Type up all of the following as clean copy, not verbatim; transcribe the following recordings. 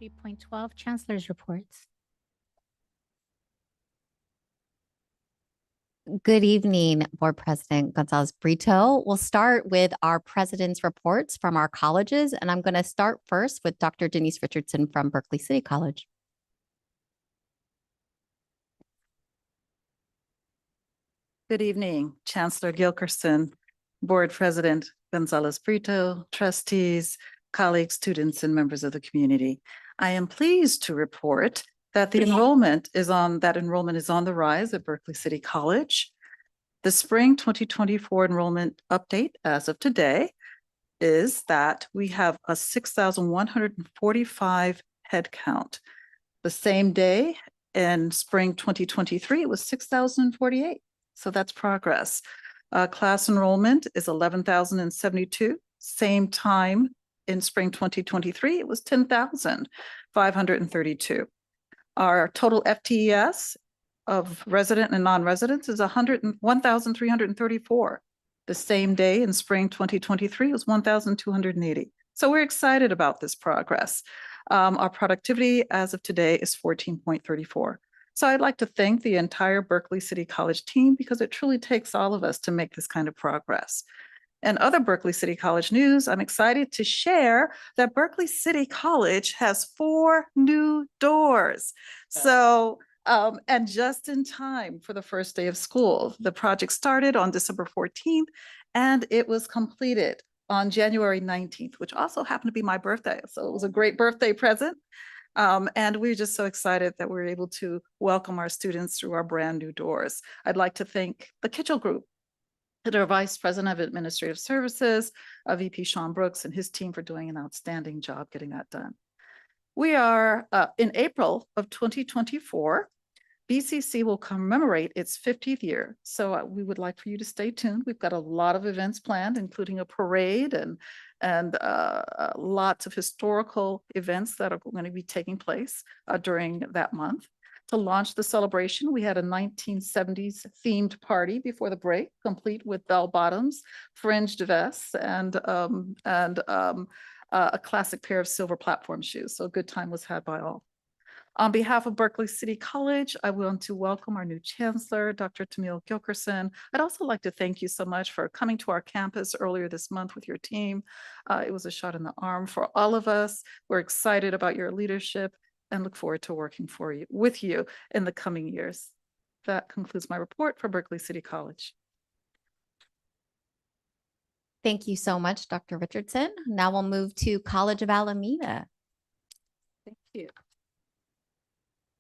3.12 Chancellor's reports. Good evening, Board President Gonzalez-Brito. We'll start with our president's reports from our colleges, and I'm going to start first with Dr. Denise Richardson from Berkeley City College. Good evening, Chancellor Gilkerson, Board President Gonzalez-Brito, trustees, colleagues, students, and members of the community. I am pleased to report that the enrollment is on the rise at Berkeley City College. The spring 2024 enrollment update as of today is that we have a 6,145 head count. The same day in spring 2023, it was 6,048. So that's progress. Class enrollment is 11,072. Same time in spring 2023, it was 10,532. Our total FTES of resident and non-residents is 1,334. The same day in spring 2023 was 1,280. So we're excited about this progress. Our productivity as of today is 14.34. So I'd like to thank the entire Berkeley City College team because it truly takes all of us to make this kind of progress. And other Berkeley City College news, I'm excited to share that Berkeley City College has 4 new doors. So, and just in time for the first day of school. The project started on December 14th and it was completed on January 19th, which also happened to be my birthday. So it was a great birthday present. And we're just so excited that we're able to welcome our students through our brand new doors. I'd like to thank the Kitchell Group, their Vice President of Administrative Services, VP Sean Brooks, and his team for doing an outstanding job getting that done. We are in April of 2024, BCC will commemorate its 50th year. So we would like for you to stay tuned. We've got a lot of events planned, including a parade and lots of historical events that are going to be taking place during that month. To launch the celebration, we had a 1970s themed party before the break, complete with bell bottoms, fringed vests, and a classic pair of silver platform shoes. So a good time was had by all. On behalf of Berkeley City College, I want to welcome our new Chancellor, Dr. Tammeil Gilkerson. I'd also like to thank you so much for coming to our campus earlier this month with your team. It was a shot in the arm for all of us. We're excited about your leadership and look forward to working with you in the coming years. That concludes my report for Berkeley City College. Thank you so much, Dr. Richardson. Now we'll move to College of Alameda. Thank you.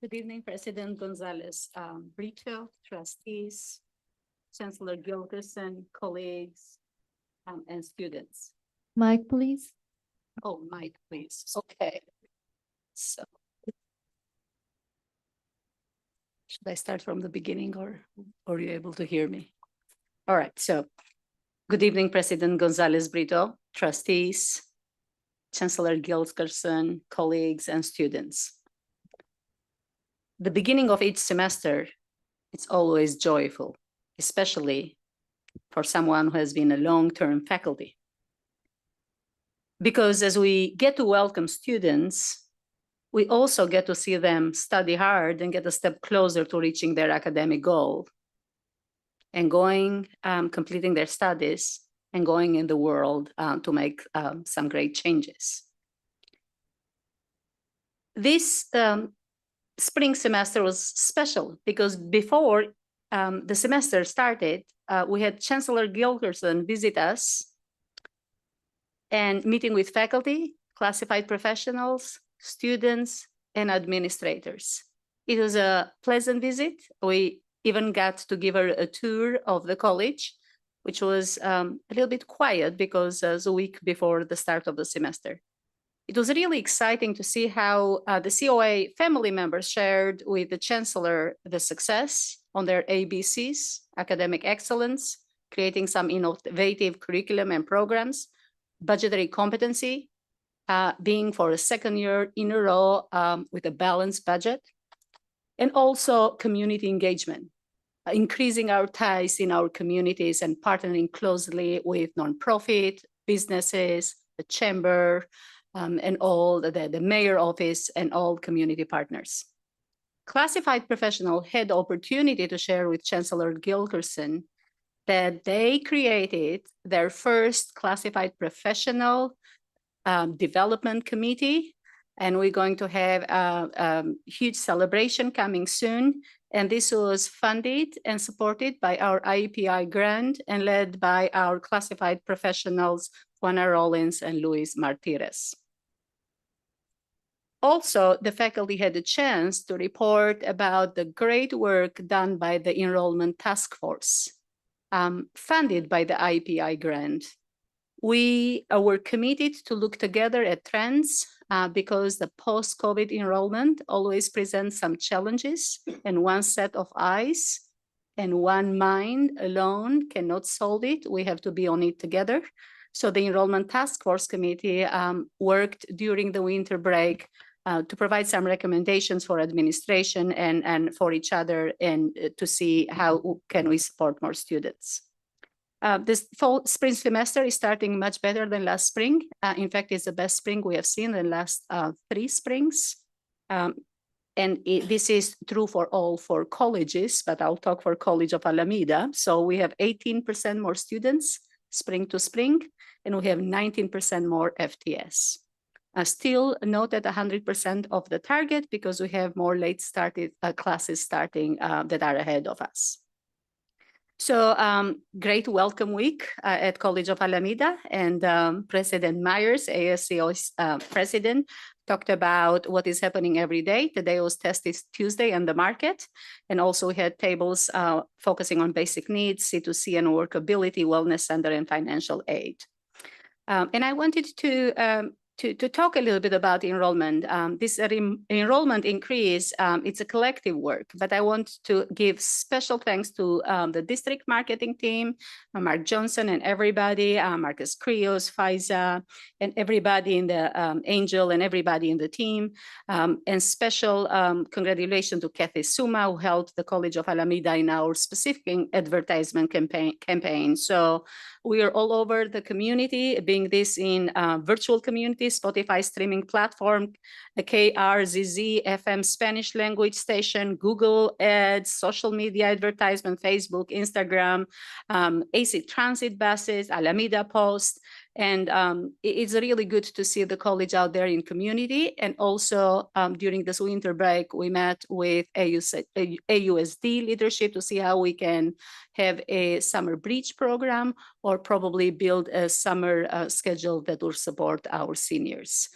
Good evening, President Gonzalez-Brito, trustees, Chancellor Gilkerson, colleagues, and students. Mic, please. Oh, mic, please. Okay. So, should I start from the beginning or are you able to hear me? All right. So, good evening, President Gonzalez-Brito, trustees, Chancellor Gilkerson, colleagues, and students. The beginning of each semester, it's always joyful, especially for someone who has been a long-term faculty. Because as we get to welcome students, we also get to see them study hard and get a step closer to reaching their academic goal and completing their studies and going in the world to make some great changes. This spring semester was special because before the semester started, we had Chancellor Gilkerson visit us and meeting with faculty, classified professionals, students, and administrators. It was a pleasant visit. We even got to give her a tour of the college, which was a little bit quiet because it was a week before the start of the semester. It was really exciting to see how the COA family members shared with the Chancellor the success on their ABCs, academic excellence, creating some innovative curriculum and programs, budgetary competency, being for a second year in a row with a balanced budget, and also community engagement, increasing our ties in our communities and partnering closely with nonprofit businesses, the chamber, and all the mayor office and all community partners. Classified professional had the opportunity to share with Chancellor Gilkerson that they created their first classified professional development committee, and we're going to have a huge celebration coming soon. And this was funded and supported by our IEPI grant and led by our classified professionals, Juana Rollins and Luis Martirez. Also, the faculty had a chance to report about the great work done by the Enrollment Task Force, funded by the IEPI grant. We were committed to look together at trends because the post-COVID enrollment always presents some challenges, and one set of eyes and one mind alone cannot solve it. We have to be on it together. So the Enrollment Task Force Committee worked during the winter break to provide some recommendations for administration and for each other, and to see how can we support more students. This spring semester is starting much better than last spring. In fact, it's the best spring we have seen in the last 3 springs. This is true for all 4 colleges, but I'll talk for College of Alameda. So we have 18% more students spring to spring, and we have 19% more FTS. Still not at 100% of the target because we have more late started classes starting that are ahead of us. So great welcome week at College of Alameda, and President Myers, ASCO's president, talked about what is happening every day. Today was Test Tuesday and the market, and also we had tables focusing on basic needs, C2C and workability, wellness center, and financial aid. And I wanted to talk a little bit about enrollment. This enrollment increase, it's a collective work, but I want to give special thanks to the district marketing team, Mark Johnson and everybody, Marcus Krios, Faiza, and everybody in the Angel and everybody in the team. And special congratulations to Kathy Suma, who helped the College of Alameda in our specific advertisement campaign. So we are all over the community, being this in virtual community, Spotify streaming platform, the KRZZ FM Spanish language station, Google Ads, social media advertisement, Facebook, Instagram, AC Transit buses, Alameda Post. And it's really good to see the college out there in community. And also during this winter break, we met with AUSD leadership to see how we can have a summer breach program, or probably build a summer schedule that will support our seniors.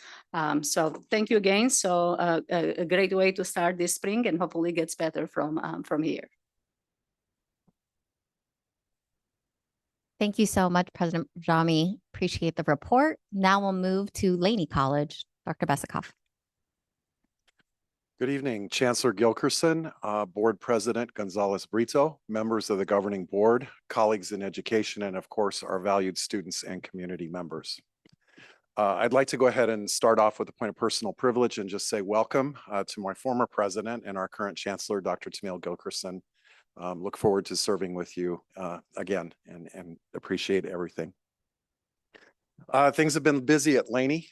So thank you again. So a great way to start this spring, and hopefully gets better from here. Thank you so much, President Bajrami. Appreciate the report. Now we'll move to Laney College. Dr. Besikof. Good evening, Chancellor Gilkerson, Board President Gonzalez Brito, members of the governing board, colleagues in education, and of course, our valued students and community members. I'd like to go ahead and start off with a point of personal privilege and just say welcome to my former president and our current Chancellor, Dr. Tammeil Gilkerson. Look forward to serving with you again, and appreciate everything. Things have been busy at Laney.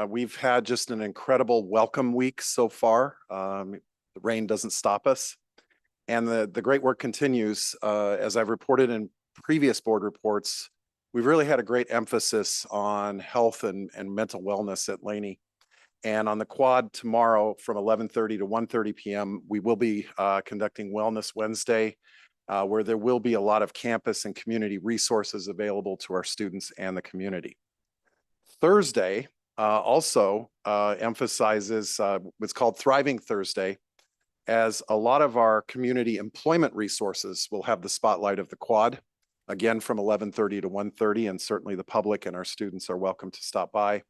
We've had just an incredible welcome week so far. The rain doesn't stop us. And the great work continues. As I've reported in previous board reports, we've really had a great emphasis on health and mental wellness at Laney. And on the quad tomorrow from 11:30 to 1:30 p.m., we will be conducting Wellness Wednesday, where there will be a lot of campus and community resources available to our students and the community. Thursday also emphasizes what's called Thriving Thursday, as a lot of our community employment resources will have the spotlight of the quad, again from 11:30 to 1:30, and certainly the public and our students are welcome to stop by.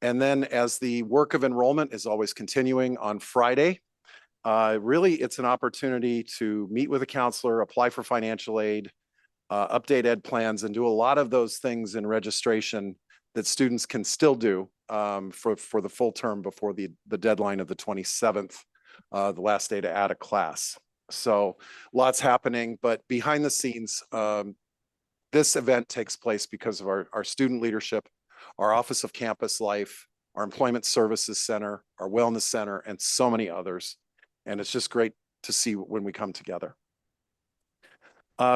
And then as the work of enrollment is always continuing on Friday, really it's an opportunity to meet with a counselor, apply for financial aid, update ed plans, and do a lot of those things in registration that students can still do for the full term before the deadline of the 27th, the last day to add a class. So lots happening, but behind the scenes, this event takes place because of our student leadership, our Office of Campus Life, our Employment Services Center, our Wellness Center, and so many others. And it's just great to see when we come together.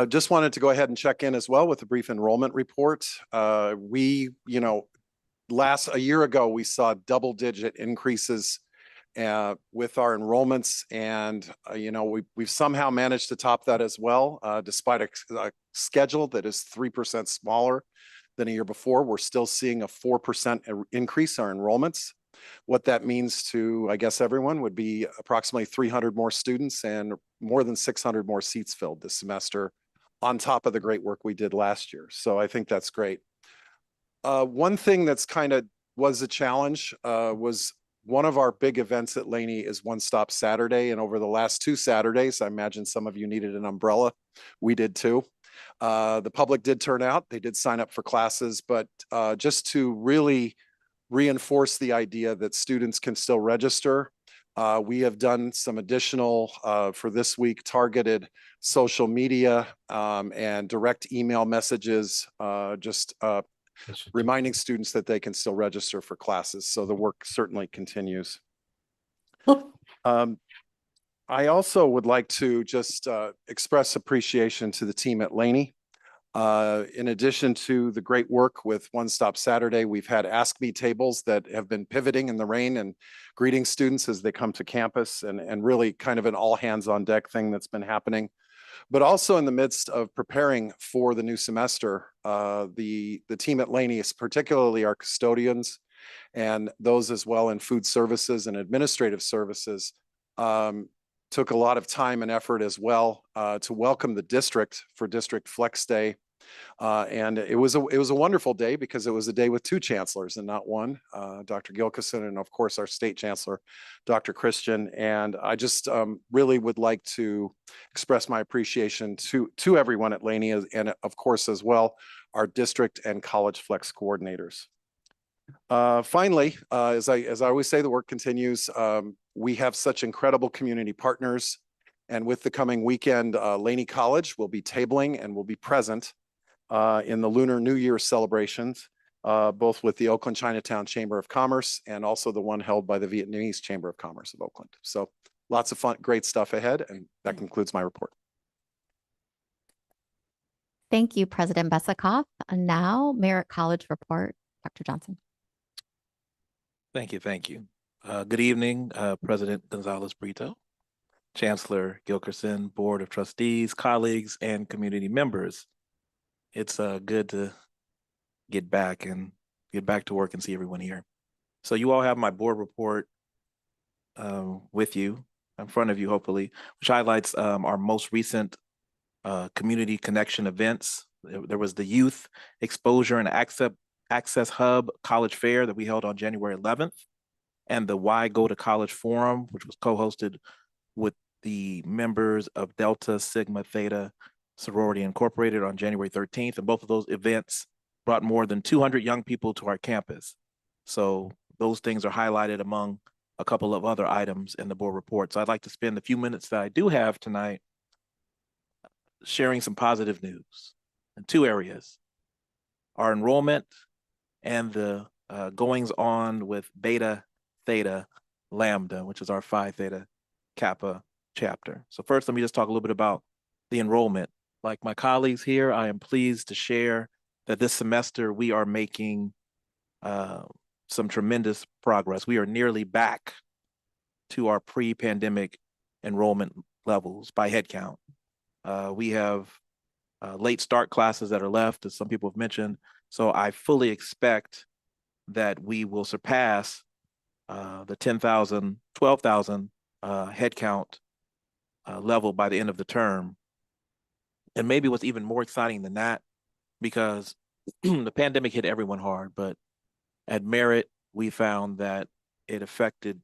Just wanted to go ahead and check in as well with a brief enrollment report. A year ago, we saw double-digit increases with our enrollments, and we've somehow managed to top that as well, despite a schedule that is 3% smaller than a year before. We're still seeing a 4% increase in our enrollments. What that means to, I guess, everyone would be approximately 300 more students and more than 600 more seats filled this semester, on top of the great work we did last year. So I think that's great. One thing that's kind of was a challenge was one of our big events at Laney is One Stop Saturday. And over the last 2 Saturdays, I imagine some of you needed an umbrella. We did too. The public did turn out. They did sign up for classes, but just to really reinforce the idea that students can still register, we have done some additional, for this week, targeted social media and direct email messages, reminding students that they can still register for classes. So the work certainly continues. I also would like to just express appreciation to the team at Laney. In addition to the great work with One Stop Saturday, we've had Ask Me tables that have been pivoting in the rain and greeting students as they come to campus, and really kind of an all hands on deck thing that's been happening. But also in the midst of preparing for the new semester, the team at Laney, particularly our custodians and those as well in food services and administrative services, took a lot of time and effort as well to welcome the district for District Flex Day. And it was a wonderful day because it was a day with 2 chancellors and not one, Dr. Gilkerson and of course our state chancellor, Dr. Christian. And I just really would like to express my appreciation to everyone at Laney, and of course as well our district and college flex coordinators. Finally, as I always say, the work continues. We have such incredible community partners, and with the coming weekend, Laney College will be tabling and will be present in the Lunar New Year celebrations, both with the Oakland Chinatown Chamber of Commerce and also the one held by the Vietnamese Chamber of Commerce of Oakland. So lots of fun, great stuff ahead, and that concludes my report. Thank you, President Besikof. And now, Merritt College report, Dr. Johnson. Thank you. Thank you. Good evening, President Gonzalez-Brito, Chancellor Gilkerson, Board of Trustees, colleagues, and community members. It's good to get back to work and see everyone here. So you all have my board report with you, in front of you, hopefully, which highlights our most recent community connection events. There was the Youth Exposure and Access Hub College Fair that we held on January 11th, and the Why Go to College Forum, which was co-hosted with the members of Delta Sigma Theta Sorority Incorporated on January 13th. And both of those events brought more than 200 young people to our campus. So those things are highlighted among a couple of other items in the board report. So I'd like to spend the few minutes that I do have tonight sharing some positive news in 2 areas: our enrollment and the goings on with Beta Theta Lambda, which is our Phi Theta Kappa chapter. So first, let me just talk a little bit about the enrollment. Like my colleagues here, I am pleased to share that this semester we are making some tremendous progress. We are nearly back to our pre-pandemic enrollment levels by headcount. We have late start classes that are left, as some people have mentioned. So I fully expect that we will surpass the 10,000, 12,000 headcount level by the end of the term. And maybe what's even more exciting than that, because the pandemic hit everyone hard, but at Merritt, we found that it affected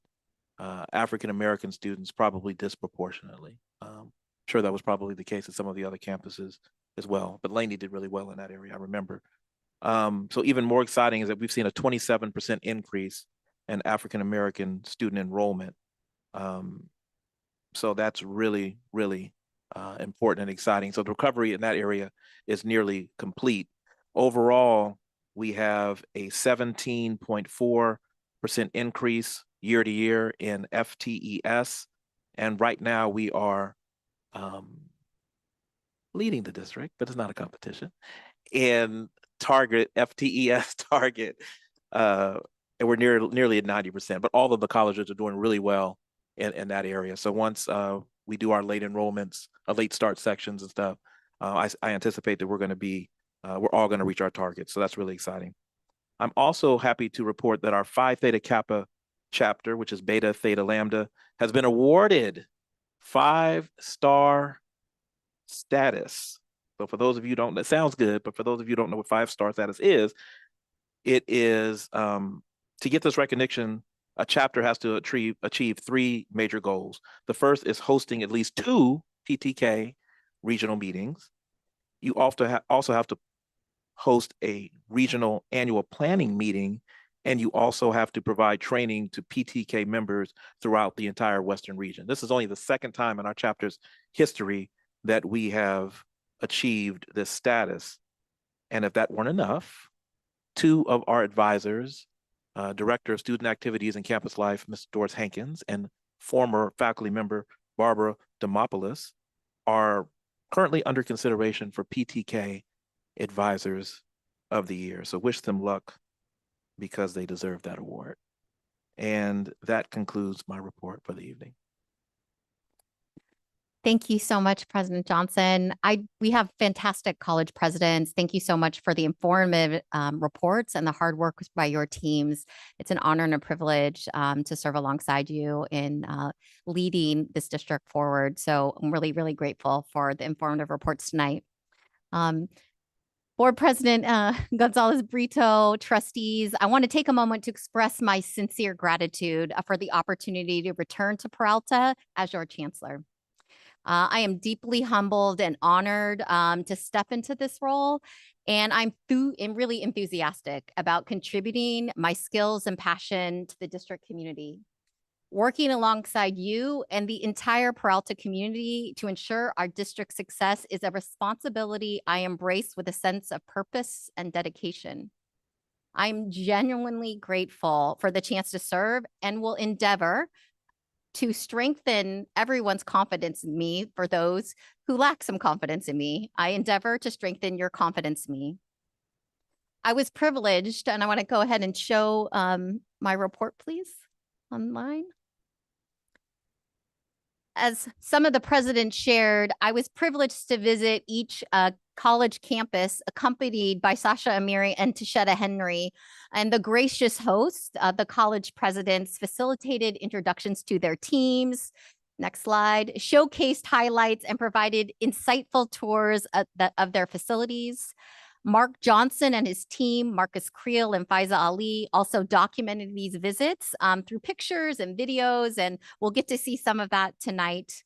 African-American students probably disproportionately. Sure, that was probably the case at some of the other campuses as well, but Laney did really well in that area, I remember. So even more exciting is that we've seen a 27% increase in African-American student enrollment. So that's really, really important and exciting. So the recovery in that area is nearly complete. Overall, we have a 17.4 increase year to year in FTES. And right now we are leading the district, but it's not a competition, in target FTES target. And we're nearly at 90%, but all of the colleges are doing really well in that area. So once we do our late enrollments, late start sections and stuff, I anticipate that we're going to be, we're all going to reach our targets. So that's really exciting. I'm also happy to report that our Phi Theta Kappa chapter, which is Beta Theta Lambda, has been awarded 5-star status. So for those of you who don't, that sounds good, but for those of you who don't know what 5-star status is, it is to get this recognition, a chapter has to achieve 3 major goals. The first is hosting at least 2 PTK regional meetings. You also have to host a regional annual planning meeting, and you also have to provide training to PTK members throughout the entire Western region. This is only the second time in our chapter's history that we have achieved this status. And if that weren't enough, 2 of our advisors, Director of Student Activities and Campus Life, Ms. Doris Hankins, and former faculty member Barbara Demopoulos, are currently under consideration for PTK Advisors of the Year. So wish them luck, because they deserve that award. And that concludes my report for the evening. Thank you so much, President Johnson. We have fantastic college presidents. Thank you so much for the informative reports and the hard work by your teams. It's an honor and a privilege to serve alongside you in leading this district forward. So I'm really, really grateful for the informative reports tonight. Board President Gonzalez Brito, trustees, I want to take a moment to express my sincere gratitude for the opportunity to return to Peralta as your chancellor. I am deeply humbled and honored to step into this role, and I'm really enthusiastic about contributing my skills and passion to the district community. Working alongside you and the entire Peralta community to ensure our district success is a responsibility I embrace with a sense of purpose and dedication. I'm genuinely grateful for the chance to serve and will endeavor to strengthen everyone's confidence in me. For those who lack some confidence in me, I endeavor to strengthen your confidence in me. I was privileged, and I want to go ahead and show my report, please, online. As some of the presidents shared, I was privileged to visit each college campus, accompanied by Sasha Amiri and Tashetta Henry, and the gracious host, the college presidents, facilitated introductions to their teams. Next slide. Showcased highlights and provided insightful tours of their facilities. Mark Johnson and his team, Marcus Creel and Faiza Ali, also documented these visits through pictures and videos, and we'll get to see some of that tonight.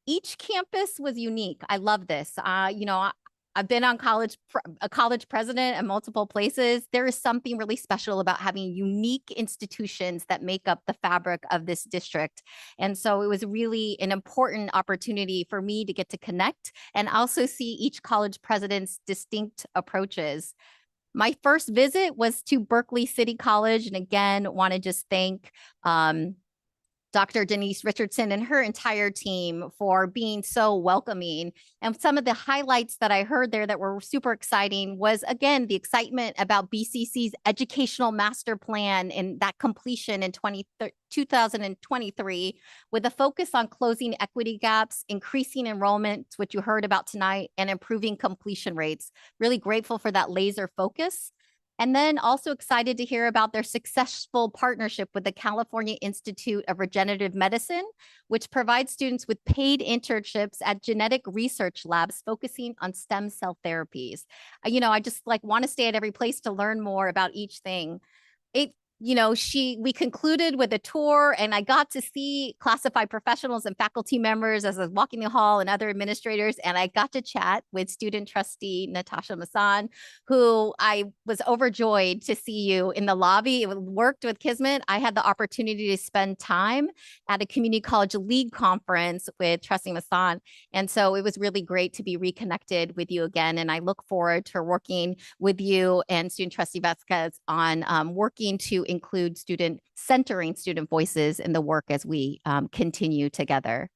Each campus was unique. I love this. I've been on a college president at multiple places. There is something really special about having unique institutions that make up the fabric of this district. And so it was really an important opportunity for me to get to connect and also see each college president's distinct approaches. My first visit was to Berkeley City College. And again, want to just thank Dr. Denise Richardson and her entire team for being so welcoming. And some of the highlights that I heard there that were super exciting was, again, the excitement about BCC's educational master plan and that completion in 2023, with a focus on closing equity gaps, increasing enrollment, which you heard about tonight, and improving completion rates. Really grateful for that laser focus. And then also excited to hear about their successful partnership with the California Institute of Regenerative Medicine, which provides students with paid internships at genetic research labs focusing on stem cell therapies. I just want to stay at every place to learn more about each thing. We concluded with a tour, and I got to see classified professionals and faculty members as I was walking the hall, and other administrators. And I got to chat with student trustee Natasha Masson, who I was overjoyed to see you in the lobby. It worked with Kismet. I had the opportunity to spend time at a community college league conference with Trustee Masson. And so it was really great to be reconnected with you again. And I look forward to working with you and student trustee Vasquez on working to include centering student voices in the work as we continue together.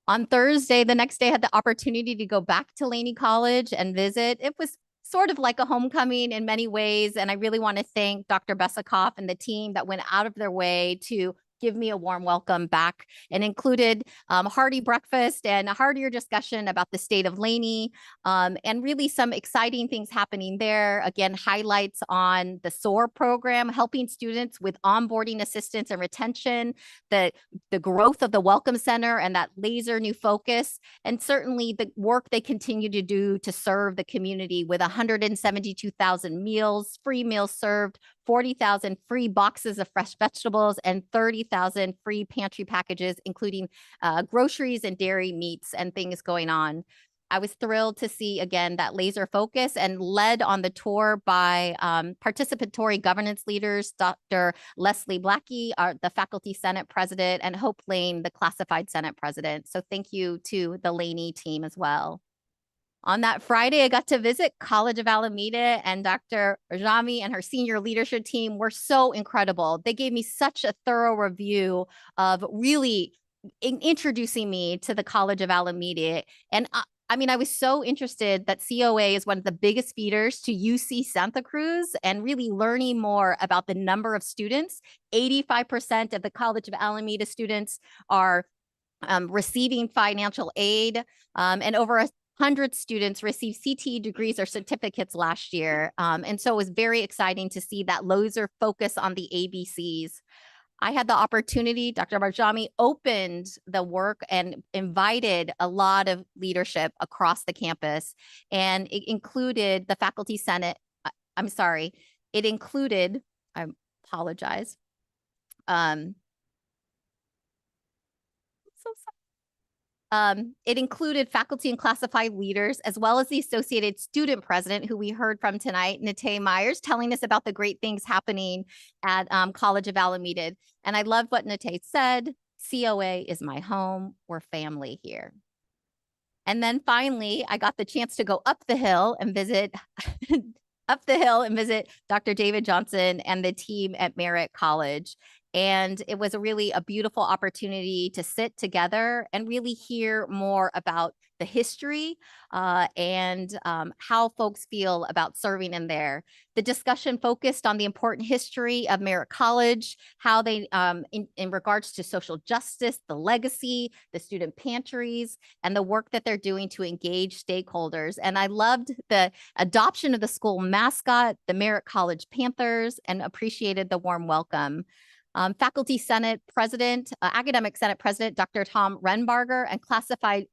On Thursday, the next day, I had the opportunity to go back to Laney College and visit. It was sort of like a homecoming in many ways. And I really want to thank Dr. Besikof and the team that went out of their way to give me a warm welcome back, and included hearty breakfast and a heartier discussion about the state of Laney, and really some exciting things happening there. Again, highlights on the SOAR program, helping students with onboarding assistance and retention, the growth of the Welcome Center and that laser new focus, and certainly the work they continue to do to serve the community with 172,000 meals, free meals served, 40,000 free boxes of fresh vegetables, and 30,000 free pantry packages, including groceries and dairy meats and things going on. I was thrilled to see, again, that laser focus, and led on the tour by participatory governance leaders, Dr. Leslie Blackie, the Faculty Senate President, and Hope Lane, the Classified Senate President. So thank you to the Laney team as well. On that Friday, I got to visit College of Alameda, and Dr. Bajrami and her senior leadership team were so incredible. They gave me such a thorough review of really introducing me to the College of Alameda. And I mean, I was so interested that COA is one of the biggest feeders to UC Santa Cruz, and really learning more about the number of students. 85% of the College of Alameda students are receiving financial aid, and over 100 students received CTE degrees or certificates last year. And so it was very exciting to see that laser focus on the ABCs. I had the opportunity, Dr. Bajrami opened the work and invited a lot of leadership across the campus. And it included the Faculty Senate. I apologize. So sorry. It included faculty and classified leaders, as well as the Associated Student President, who we heard from tonight, Natay Myers, telling us about the great things happening at College of Alameda. And I love what Natay said, COA is my home, we're family here. And then finally, I got the chance to go up the hill and visit Dr. David Johnson and the team at Merritt College. And it was really a beautiful opportunity to sit together and really hear more about the history and how folks feel about serving in there. The discussion focused on the important history of Merritt College, how they, in regards to social justice, the legacy, the student pantries, and the work that they're doing to engage stakeholders. And I loved the adoption of the school mascot, the Merritt College Panthers, and appreciated the warm welcome. Faculty Senate President, Academic Senate President, Dr. Tom Renbarger, and Classified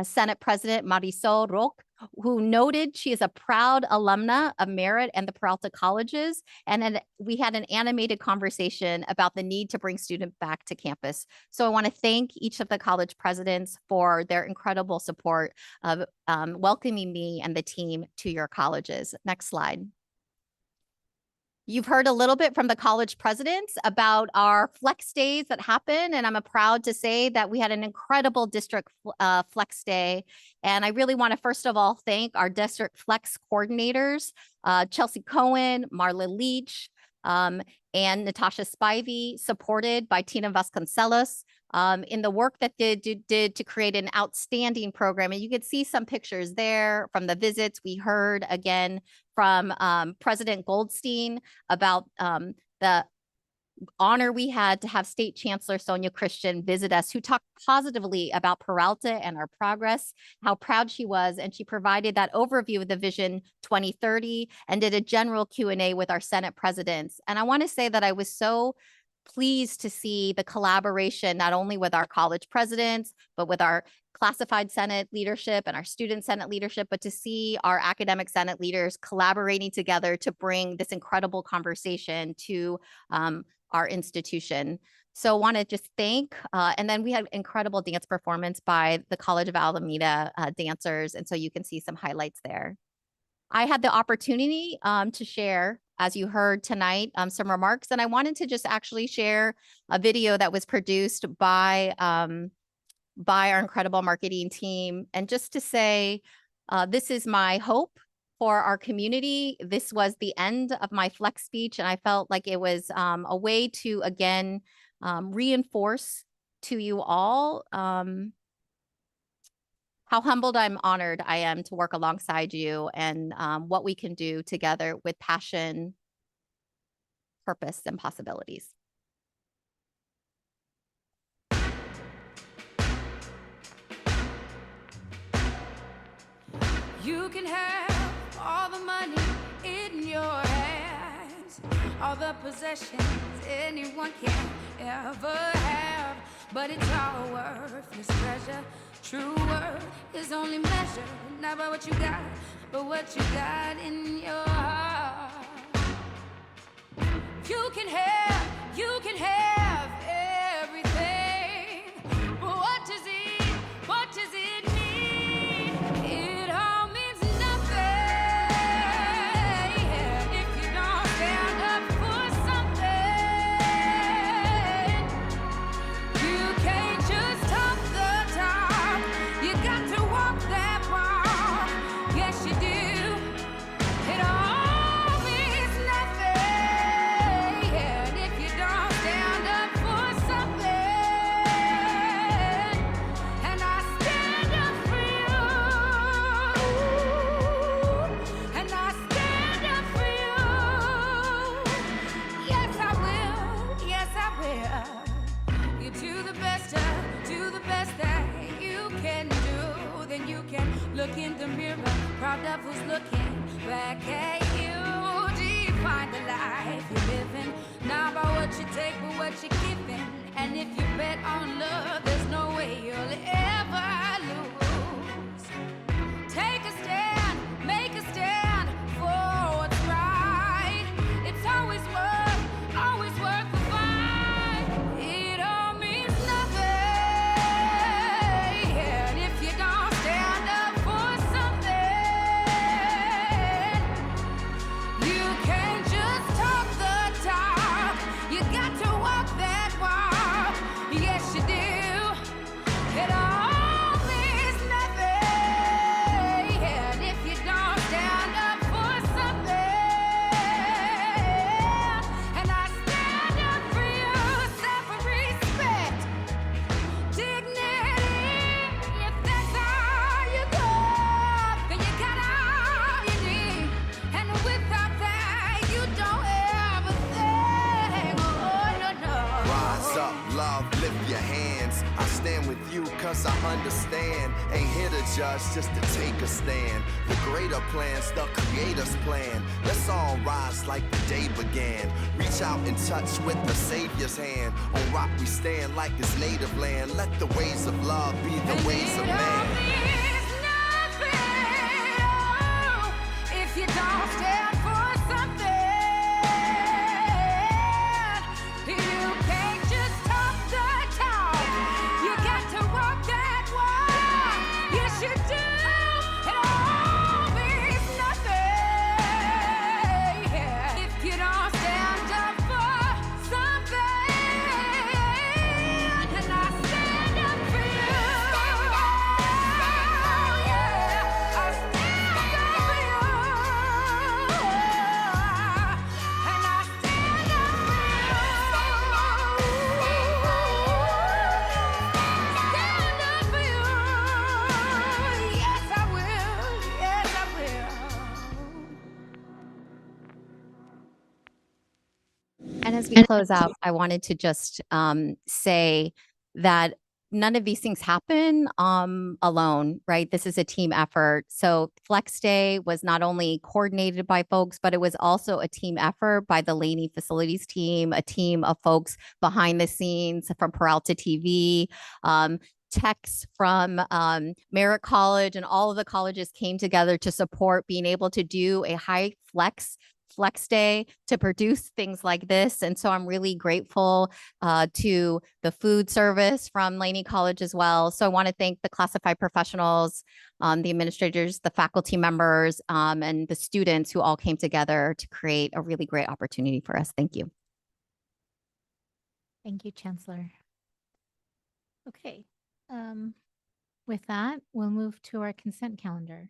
Senate President Marisol Roque, who noted she is a proud alumna of Merritt and the Peralta Colleges. And then we had an animated conversation about the need to bring students back to campus. So I want to thank each of the college presidents for their incredible support of welcoming me and the team to your colleges. Next slide. You've heard a little bit from the college presidents about our flex days that happen, and I'm proud to say that we had an incredible district flex day. And I really want to first of all thank our district flex coordinators, Chelsea Cohen, Marla Leach, and Natasha Spivey, supported by Tina Vasconcelos, in the work that did to create an outstanding program. And you could see some pictures there from the visits. We heard again from President Goldstein about the honor we had to have State Chancellor Sonia Christian visit us, who talked positively about Peralta and our progress, how proud she was. And she provided that overview of the Vision 2030 and did a general Q&A with our Senate presidents. And I want to say that I was so pleased to see the collaboration, not only with our college presidents, but with our classified Senate leadership and our student Senate leadership, but to see our academic Senate leaders collaborating together to bring this incredible conversation to our institution. So I want to just thank, and then we had incredible dance performance by the College of Alameda dancers. And so you can see some highlights there. I had the opportunity to share, as you heard tonight, some remarks, and I wanted to just actually share a video that was produced by our incredible marketing team. And just to say, this is my hope for our community. This was the end of my flex speech, and I felt like it was a way to, again, reinforce to you all how humbled I'm honored I am to work alongside you, and what we can do together with passion, purpose, and possibilities. You can have all the money in your hands, all the possessions anyone can ever have, but it's all worthless treasure. True worth is only measured not by what you got, but what you got in your heart. You can have everything, but what does it mean? It all means nothing if you don't stand up for something. You can't just talk the talk, you got to walk that walk. Yes, you do. It all means nothing if you don't stand up for something. And I stand up for you. And I stand up for you. Yes, I will. Yes, I will. You do the best that you can do. Then you can look in the mirror, proud of who's looking back at you. Define the life you're living, not by what you take, but what you're giving. And if you bet on love, there's no way you'll ever lose. Take a stand, make a stand for what's right. It's always worth the fight. It all means nothing if you don't stand up for something. You can't just talk the talk, you got to walk that walk. Yes, you do. It all means nothing if you don't stand up for something. And I stand up for you, self-respect, dignity. If that's all you got, then you got all you need. And without that, you don't have a thing. Oh, no, no. Rise up, love, lift your hands. I stand with you cause I understand. Ain't here to judge, just to take a stand. The greater plans, the creator's plan. Let's all rise like the day began. Reach out and touch with the Savior's hand. On rock we stand like his native land. Let the ways of love be the ways of man. If you don't stand for something, you can't just talk the talk. You got to walk that walk. Yes, you do. It all means nothing if you don't stand up for something. And I stand up for you. Yeah, I stand up for you. And I stand up for you. Stand up for you. Yes, I will. Yes, I will. And as we close out, I wanted to just say that none of these things happen alone, right? This is a team effort. So Flex Day was not only coordinated by folks, but it was also a team effort by the Laney facilities team, a team of folks behind the scenes from Peralta TV, techs from Merritt College, and all of the colleges came together to support being able to do a high flex day to produce things like this. And so I'm really grateful to the food service from Laney College as well. So I want to thank the classified professionals, the administrators, the faculty members, and the students who all came together to create a really great opportunity for us. Thank you. Thank you, Chancellor. Okay. With that, we'll move to our consent calendar.